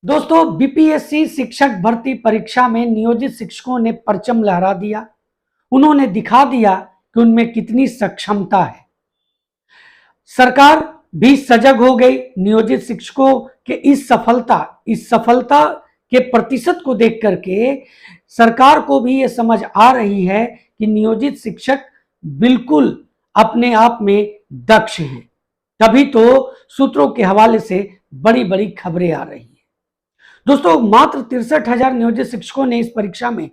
दोस्तों, बीपीएससी शिक्षक भर्ती परीक्षा में नियोजित शिक्षकों ने परचम लहरा दिया। उन्होंने दिखा दिया कि उनमें कितनी सक्षमता है। सरकार भी सजग हो गई। नियोजित शिक्षकों के इस सफलता के प्रतिशत को देख करके सरकार को भी यह समझ आ रही है कि नियोजित शिक्षक बिल्कुल अपने आप में दक्ष हैं। तभी तो सूत्रों के हवाले से बड़ी बड़ी खबरें आ रही हैं। दोस्तों, मात्र 63,000 नियोजित शिक्षकों ने इस परीक्षा में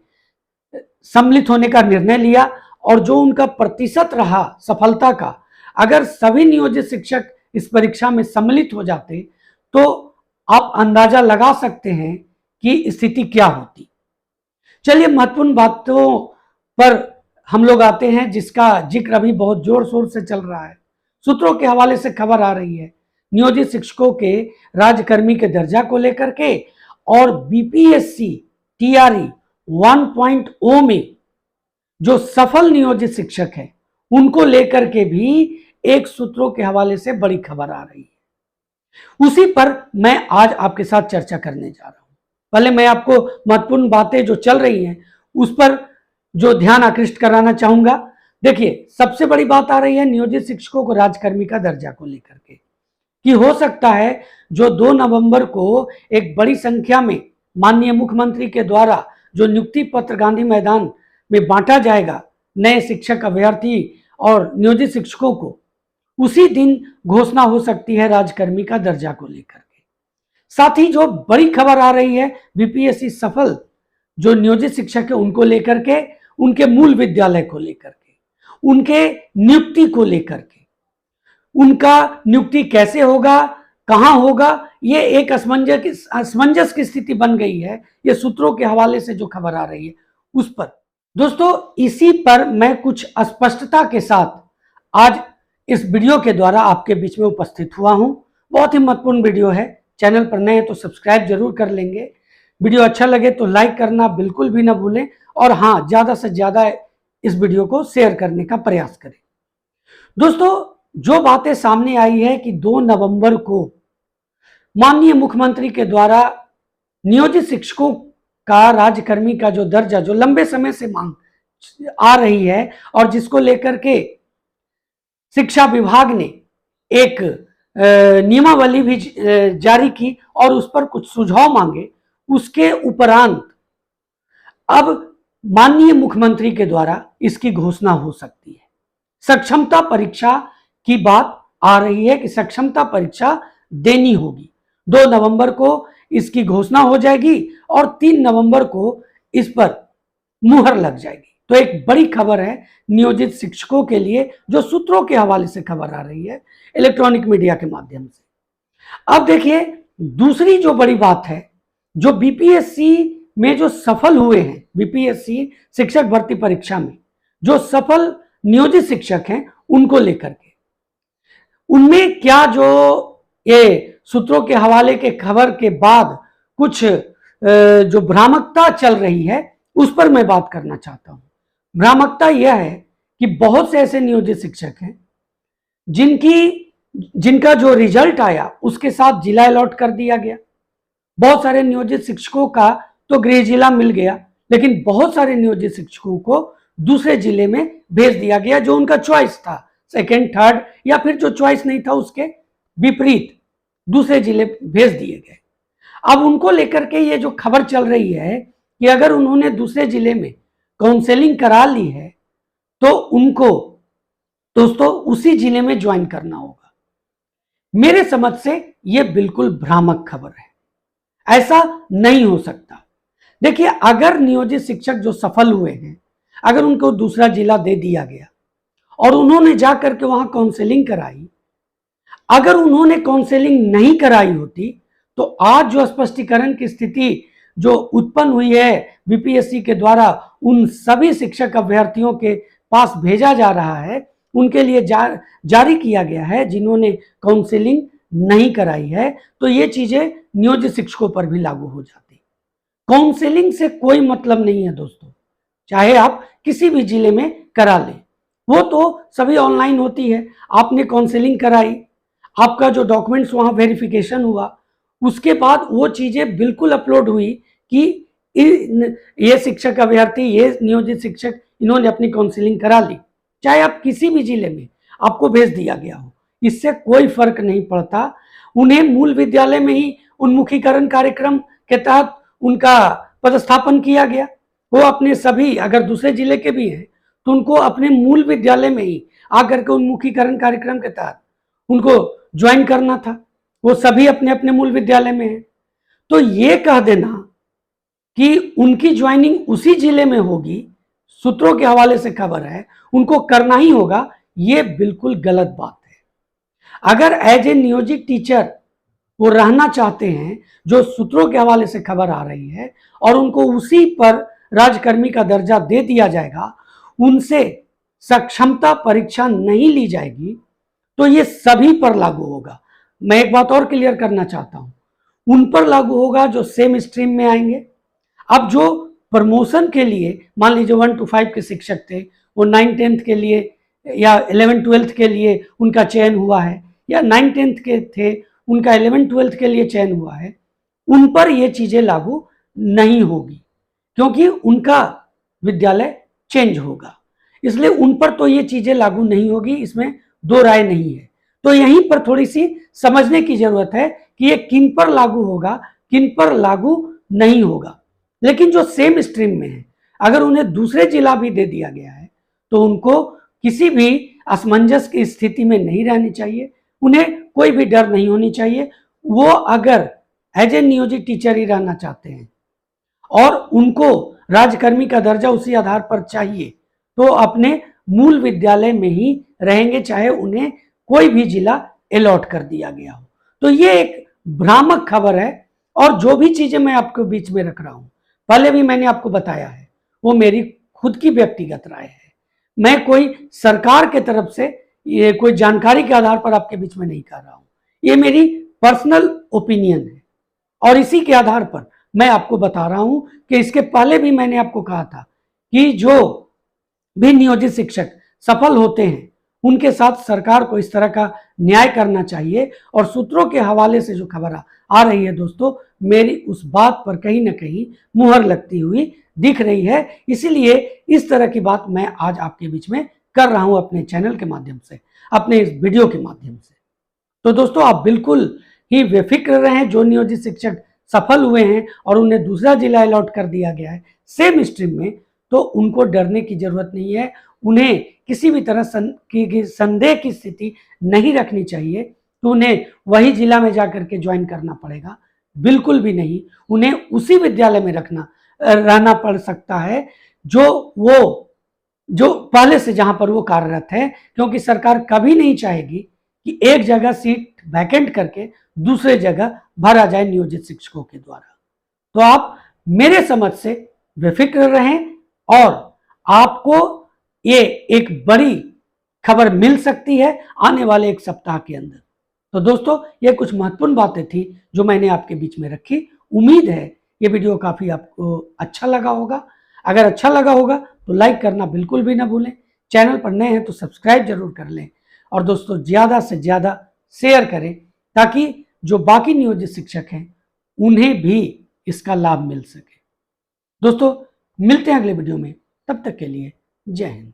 सम्मिलित होने का निर्णय लिया और जो उनका प्रतिशत रहा सफलता का, अगर सभी नियोजित शिक्षक इस परीक्षा में सम्मिलित हो जाते तो आप अंदाजा लगा सकते हैं कि स्थिति क्या होती। चलिए, महत्वपूर्ण बातों पर हम लोग आते हैं जिसका जिक्र अभी बहुत जोर शोर से चल रहा है। सूत्रों के हवाले से खबर आ रही है नियोजित शिक्षकों के राज्यकर्मी के दर्जा को लेकर के और बीपीएससी टीआरई 1.0 में जो सफल नियोजित शिक्षक हैं उनको लेकर के भी एक सूत्रों के हवाले से बड़ी खबर आ रही है। उसी पर मैं आज आपके साथ चर्चा करने जा रहा हूं। पहले मैं आपको महत्वपूर्ण बातें जो चल रही हैं उस पर जो ध्यान आकृष्ट कराना चाहूंगा। देखिए, सबसे बड़ी बात आ रही है नियोजित शिक्षकों को राज्यकर्मी का दर्जा को लेकर के कि हो सकता है जो 2 नवंबर को एक बड़ी संख्या में माननीय मुख्यमंत्री के द्वारा जो नियुक्ति पत्र गांधी मैदान में बांटा जाएगा नए शिक्षक अभ्यर्थी और नियोजित शिक्षकों को, उसी दिन घोषणा हो सकती है राज्यकर्मी का दर्जा को लेकर के। साथ ही जो बड़ी खबर आ रही है बीपीएससी सफल जो नियोजित शिक्षक है उनको लेकर के, उनके मूल विद्यालय को लेकर के, उनके नियुक्ति को लेकर के, उनका नियुक्ति कैसे होगा, कहां होगा, ये एक असमंजस की स्थिति बन गई है। ये सूत्रों के हवाले से जो खबर आ रही है उस पर दोस्तों, इसी पर मैं कुछ स्पष्टता के साथ आज इस वीडियो के द्वारा आपके बीच में उपस्थित हुआ हूं। बहुत ही महत्वपूर्ण वीडियो है। चैनल पर नए हैं तो सब्सक्राइब जरूर कर लेंगे। वीडियो अच्छा लगे तो लाइक करना बिल्कुल भी ना भूलें और हाँ, ज्यादा से ज्यादा इस वीडियो को शेयर करने का प्रयास करें। दोस्तों, जो बातें सामने आई है कि 2 नवंबर को माननीय मुख्यमंत्री के द्वारा नियोजित शिक्षकों का राज्यकर्मी का जो दर्जा जो लंबे समय से मांग आ रही है और जिसको लेकर के शिक्षा विभाग ने एक नियमावली भी जारी की और उस पर कुछ सुझाव मांगे, उसके उपरांत अब माननीय मुख्यमंत्री के द्वारा इसकी घोषणा हो सकती है। सक्षमता परीक्षा की बात आ रही है कि सक्षमता परीक्षा देनी होगी। 2 नवंबर को इसकी घोषणा हो जाएगी और 3 नवंबर को इस पर मुहर लग जाएगी। तो एक बड़ी खबर है नियोजित शिक्षकों के लिए जो सूत्रों के हवाले से खबर आ रही है इलेक्ट्रॉनिक मीडिया के माध्यम से। अब देखिए, दूसरी जो बड़ी बात है, जो बीपीएससी में जो सफल हुए हैं, बीपीएससी शिक्षक भर्ती परीक्षा में जो सफल नियोजित शिक्षक हैं उनको लेकर के, उनमें क्या जो ये सूत्रों के हवाले के खबर के बाद कुछ जो भ्रामकता चल रही है उस पर मैं बात करना चाहता हूं। भ्रामकता यह है कि बहुत से ऐसे नियोजित शिक्षक हैं जिनका जो रिजल्ट आया उसके साथ जिला अलॉट कर दिया गया। बहुत सारे नियोजित शिक्षकों का तो गृह जिला मिल गया, लेकिन बहुत सारे नियोजित शिक्षकों को दूसरे जिले में भेज दिया गया जो उनका चॉइस था, सेकेंड, थर्ड, या फिर जो चॉइस नहीं था उसके विपरीत दूसरे जिले भेज दिए गए। अब उनको लेकर के ये जो खबर चल रही है कि अगर उन्होंने दूसरे जिले में काउंसलिंग करा ली है तो उनको दोस्तों उसी जिले में ज्वाइन करना होगा। मेरे समझ से ये बिल्कुल भ्रामक खबर है। ऐसा नहीं हो सकता। देखिए, अगर नियोजित शिक्षक जो सफल हुए हैं, अगर उनको दूसरा जिला दे दिया गया और उन्होंने जाकर के वहां काउंसलिंग कराई, अगर उन्होंने काउंसलिंग नहीं कराई होती तो आज जो स्पष्टीकरण की स्थिति जो उत्पन्न हुई है बीपीएससी के द्वारा उन सभी शिक्षक अभ्यर्थियों के पास भेजा जा रहा है, उनके लिए जारी किया गया है जिन्होंने काउंसलिंग नहीं कराई है, तो ये चीजें नियोजित शिक्षकों पर भी लागू हो जाती। काउंसलिंग से कोई मतलब नहीं है दोस्तों, चाहे आप किसी भी जिले में करा लें, वो तो सभी ऑनलाइन होती है। आपने काउंसलिंग कराई, आपका जो डॉक्यूमेंट्स वहां वेरिफिकेशन हुआ, उसके बाद वो चीजें बिल्कुल अपलोड हुई कि ये शिक्षक अभ्यर्थी, ये नियोजित शिक्षक, इन्होंने अपनी काउंसलिंग करा ली, चाहे आप किसी भी जिले में आपको भेज दिया गया हो, इससे कोई फर्क नहीं पड़ता। उन्हें मूल विद्यालय में ही उन्मुखीकरण कार्यक्रम के तहत उनका पदस्थापन किया गया। वो अपने सभी, अगर दूसरे जिले के भी हैं तो उनको अपने मूल विद्यालय में ही आकर के उन्मुखीकरण कार्यक्रम के तहत उनको ज्वाइन करना था। वो सभी अपने अपने मूल विद्यालय में हैं। तो ये कह देना कि उनकी ज्वाइनिंग उसी जिले में होगी, सूत्रों के हवाले से खबर है, उनको करना ही होगा, ये बिल्कुल गलत बात है। अगर एज ए नियोजित टीचर वो रहना चाहते हैं, जो सूत्रों के हवाले से खबर आ रही है, और उनको उसी पर राजकर्मी का दर्जा दे दिया जाएगा, उनसे सक्षमता परीक्षा नहीं ली जाएगी, तो ये सभी पर लागू होगा। मैं एक बात और क्लियर करना चाहता हूं, उन पर लागू होगा जो सेम स्ट्रीम में आएंगे। अब जो प्रमोशन के लिए, मान लीजिए 1 to 5 के शिक्षक थे, वो 9-10 के लिए या 11-12 के लिए उनका चयन हुआ है, या 9-10 के थे उनका 11-12 के लिए चयन हुआ है, उन पर ये चीजें लागू नहीं होगी, क्योंकि उनका विद्यालय चेंज होगा। इसलिए उन पर तो ये चीजें लागू नहीं होगी, इसमें दो राय नहीं है। तो यहीं पर थोड़ी सी समझने की जरूरत है कि ये किन पर लागू होगा, किन पर लागू नहीं होगा। लेकिन जो सेम स्ट्रीम में है, अगर उन्हें दूसरे जिला भी दे दिया गया है, तो उनको किसी भी असमंजस की स्थिति में नहीं रहनी चाहिए, उन्हें कोई भी डर नहीं होनी चाहिए। वो अगर एज ए नियोजित टीचर ही रहना चाहते हैं और उनको राजकर्मी का दर्जा उसी आधार पर चाहिए, तो अपने मूल विद्यालय में ही रहेंगे, चाहे उन्हें कोई भी जिला अलॉट कर दिया गया हो। तो ये एक भ्रामक खबर है, और जो भी चीजें मैं आपके बीच में रख रहा हूं, पहले भी मैंने आपको बताया है, वो मेरी खुद की व्यक्तिगत राय है। मैं कोई सरकार के तरफ से ये कोई जानकारी के आधार पर आपके बीच में नहीं कर रहा हूं, ये मेरी पर्सनल ओपिनियन है, और इसी के आधार पर मैं आपको बता रहा हूं कि इसके पहले भी मैंने आपको कहा था कि जो भी नियोजित शिक्षक सफल होते हैं, उनके साथ सरकार को इस तरह का न्याय करना चाहिए। और सूत्रों के हवाले से जो खबर आ रही है दोस्तों, मेरी उस बात पर कहीं ना कहीं मुहर लगती हुई दिख रही है, इसीलिए इस तरह की बात मैं आज आपके बीच में कर रहा हूं, अपने चैनल के माध्यम से, अपने इस वीडियो के माध्यम से। तो दोस्तों, आप बिल्कुल ही बेफिक्र रहें। जो नियोजित शिक्षक सफल हुए हैं और उन्हें दूसरा जिला अलॉट कर दिया गया है सेम स्ट्रीम में, तो उनको डरने की जरूरत नहीं है। उन्हें किसी भी तरह संदेह की स्थिति नहीं रखनी चाहिए तो उन्हें वही जिला में जाकर के ज्वाइन करना पड़ेगा, बिल्कुल भी नहीं। उन्हें उसी विद्यालय में रहना पड़ सकता है जो पहले से जहां पर वो कार्यरत है, क्योंकि सरकार कभी नहीं चाहेगी कि एक जगह सीट वैकेंट करके दूसरे जगह भरा जाए नियोजित शिक्षकों के द्वारा। तो आप मेरे समझ से बेफिक्र रहें, और आपको ये एक बड़ी खबर मिल सकती है आने वाले एक सप्ताह के अंदर। तो दोस्तों, ये कुछ महत्वपूर्ण बातें थी जो मैंने आपके बीच में रखी। उम्मीद है ये वीडियो काफी आपको अच्छा लगा होगा। अगर अच्छा लगा होगा तो लाइक करना बिल्कुल भी ना भूलें। चैनल पर नए हैं तो सब्सक्राइब जरूर कर लें, और दोस्तों ज्यादा से ज्यादा शेयर करें, ताकि जो बाकी नियोजित शिक्षक हैं उन्हें भी इसका लाभ मिल सके। दोस्तों, मिलते हैं अगले वीडियो में, तब तक के लिए जय हिंद।